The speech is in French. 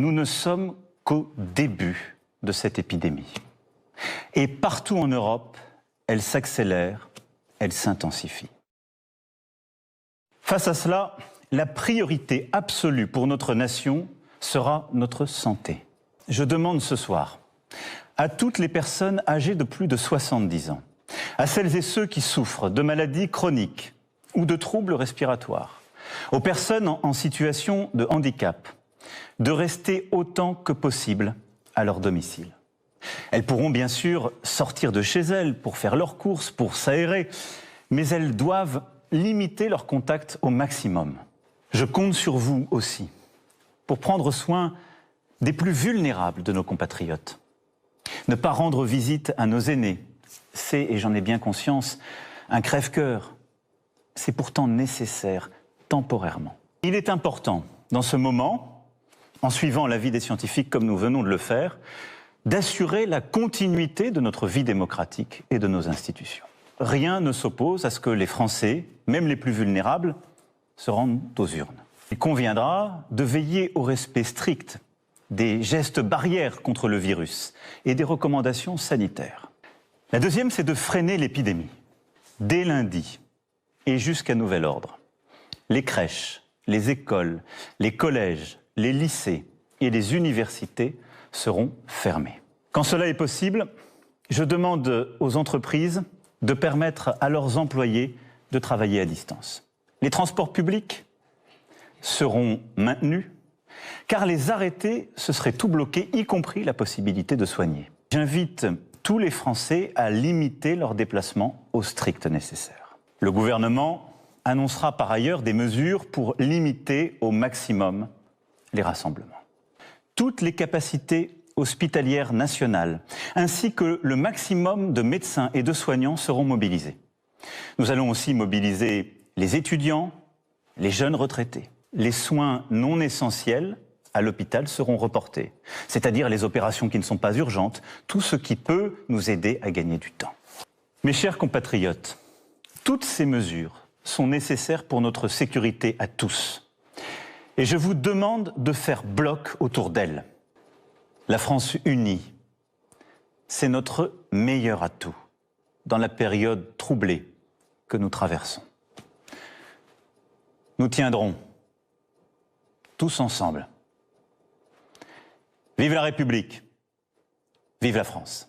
nous ne sommes qu'au début de cette épidémie. Et partout en Europe, elle s'accélère, elle s'intensifie. Face à cela, la priorité absolue pour notre nation sera notre santé. Je demande ce soir à toutes les personnes âgées de plus de 70 ans, à celles et ceux qui souffrent de maladies chroniques ou de troubles respiratoires, aux personnes en situation de handicap, de rester autant que possible à leur domicile. Elles pourront bien sûr sortir de chez elles pour faire leurs courses, pour s'aérer, mais elles doivent limiter leurs contacts au maximum. Je compte sur vous aussi pour prendre soin des plus vulnérables de nos compatriotes. Ne pas rendre visite à nos aînés, c'est, et j'en ai bien conscience, un crève-cœur. C'est pourtant nécessaire temporairement. Il est important, dans ce moment, en suivant l'avis des scientifiques comme nous venons de le faire, d'assurer la continuité de notre vie démocratique et de nos institutions. Rien ne s'oppose à ce que les Français, même les plus vulnérables, se rendent aux urnes. Il conviendra de veiller au respect strict des gestes barrières contre le virus et des recommandations sanitaires. La deuxième, c'est de freiner l'épidémie. Dès lundi et jusqu'à nouvel ordre, les crèches, les écoles, les collèges, les lycées et les universités seront fermés. Quand cela est possible, je demande aux entreprises de permettre à leurs employés de travailler à distance. Les transports publics seront maintenus, car les arrêtés, ce serait tout bloqué, y compris la possibilité de soigner. J'invite tous les Français à limiter leurs déplacements au strict nécessaire. Le gouvernement annoncera par ailleurs des mesures pour limiter au maximum les rassemblements. Toutes les capacités hospitalières nationales, ainsi que le maximum de médecins et de soignants seront mobilisés. Nous allons aussi mobiliser les étudiants, les jeunes retraités. Les soins non essentiels à l'hôpital seront reportés, c'est-à-dire les opérations qui ne sont pas urgentes, tout ce qui peut nous aider à gagner du temps. Mes chers compatriotes, toutes ces mesures sont nécessaires pour notre sécurité à tous. Et je vous demande de faire bloc autour d'elles. La France unie, c'est notre meilleur atout dans la période troublée que nous traversons. Nous tiendrons tous ensemble. Vive la République, vive la France.